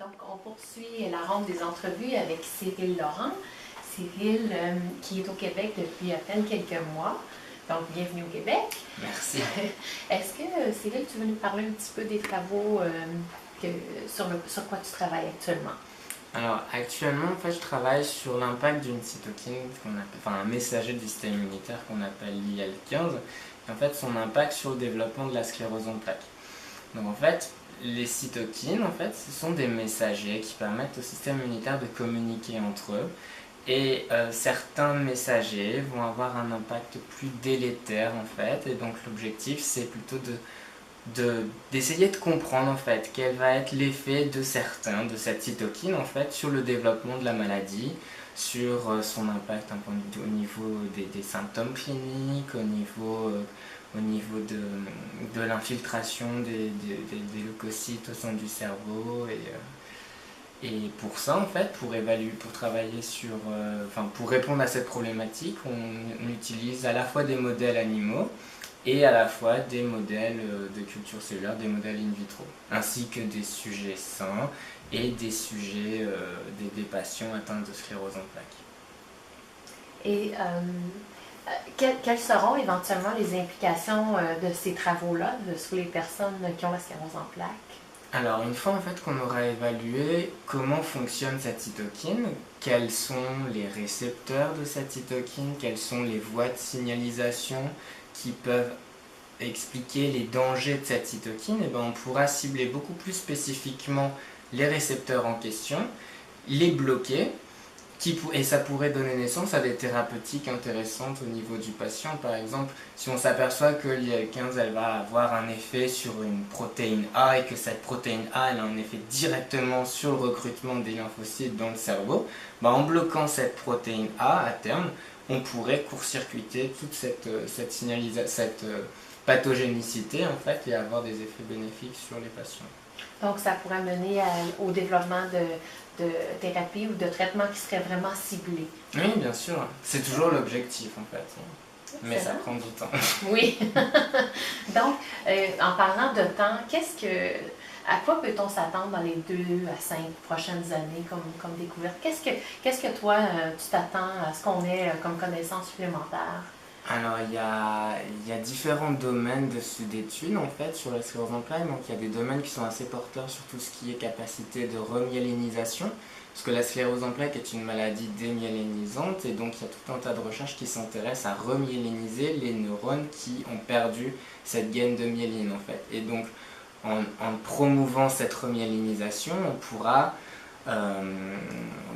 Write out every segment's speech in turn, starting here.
Donc, on poursuit la ronde des entrevues avec Cyril Laurent. Cyril, qui est au Québec depuis à peine quelques mois. Donc, bienvenue au Québec. Merci. Est-ce que, Cyril, tu veux nous parler un petit peu des travaux sur quoi tu travailles actuellement? Alors, actuellement, en fait, je travaille sur l'impact d'une cytokine, un messager du système immunitaire qu'on appelle l'IL-15, et en fait, son impact sur le développement de la sclérose en plaques. Donc, en fait, les cytokines, en fait, ce sont des messagers qui permettent au système immunitaire de communiquer entre eux. Et certains messagers vont avoir un impact plus délétère, en fait. Et donc, l'objectif, c'est plutôt d'essayer de comprendre, en fait, quel va être l'effet de cette cytokine, en fait, sur le développement de la maladie, sur son impact au niveau des symptômes cliniques, au niveau de l'infiltration des leucocytes au sein du cerveau. Et pour ça, en fait, pour travailler pour répondre à cette problématique, on utilise à la fois des modèles animaux et à la fois des modèles de culture cellulaire, des modèles in vitro, ainsi que des sujets sains et des sujets, des patients atteints de sclérose en plaques. Et quelles seront éventuellement les implications de ces travaux-là sur les personnes qui ont la sclérose en plaques? Alors, une fois en fait qu'on aura évalué comment fonctionne cette cytokine, quels sont les récepteurs de cette cytokine, quelles sont les voies de signalisation qui peuvent expliquer les dangers de cette cytokine, et on pourra cibler beaucoup plus spécifiquement les récepteurs en question, les bloquer, et ça pourrait donner naissance à des thérapeutiques intéressantes au niveau du patient. Par exemple, si on s'aperçoit que l'IL-15 elle va avoir un effet sur une protéine A et que cette protéine A elle a un effet directement sur le recrutement des lymphocytes dans le cerveau, en bloquant cette protéine A à terme, on pourrait court-circuiter toute cette pathogénicité en fait, et avoir des effets bénéfiques sur les patients. Donc, ça pourrait mener au développement de thérapie ou de traitement qui serait vraiment ciblé. Oui, bien sûr. C'est toujours l'objectif, en fait. Mais ça prend du temps. Oui. Donc, en parlant de temps, à quoi peut-on s'attendre dans les 2 à 5 prochaines années comme découverte? Qu'est-ce que toi, tu t'attends à ce qu'on ait comme connaissance supplémentaire? Alors, il y a différents domaines d'études en fait sur la sclérose en plaques. Donc, il y a des domaines qui sont assez porteurs sur tout ce qui est capacité de remyélinisation, parce que la sclérose en plaques est une maladie démyélinisante, et donc il y a tout un tas de recherches qui s'intéressent à remyéliniser les neurones qui ont perdu cette gaine de myéline en fait. Et donc, en promouvant cette remyélinisation, on pourra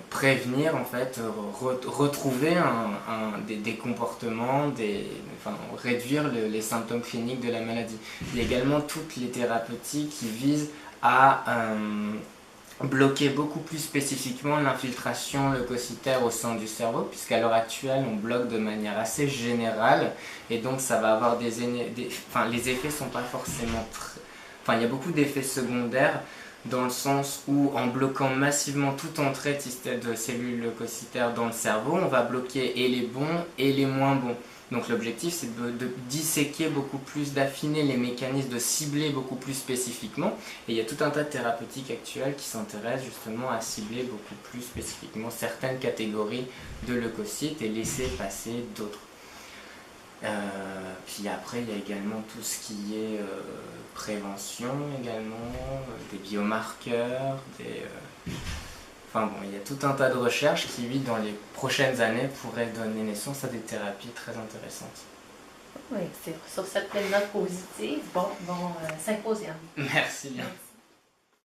prévenir en fait, retrouver des comportements, réduire les symptômes cliniques de la maladie. Il y a également toutes les thérapeutiques qui visent à bloquer beaucoup plus spécifiquement l'infiltration leucocytaire au sein du cerveau, puisqu'à l'heure actuelle on bloque de manière assez générale, et donc ça va avoir les effets sont pas forcément il y a beaucoup d'effets secondaires, dans le sens où en bloquant massivement toute entrée de cellules leucocytaires dans le cerveau, on va bloquer et les bons et les moins bons. Donc l'objectif c'est de disséquer beaucoup plus, d'affiner les mécanismes, de cibler beaucoup plus spécifiquement. Et il y a tout un tas de thérapeutiques actuelles qui s'intéressent justement à cibler beaucoup plus spécifiquement certaines catégories de leucocytes et laisser passer d'autres. Puis après il y a également tout ce qui est prévention également, des biomarqueurs, il y a tout un tas de recherches qui, dans les prochaines années, pourraient donner naissance à des thérapies très intéressantes. Oui, c'est sur cette pleine note positive, bon symposium. Merci bien.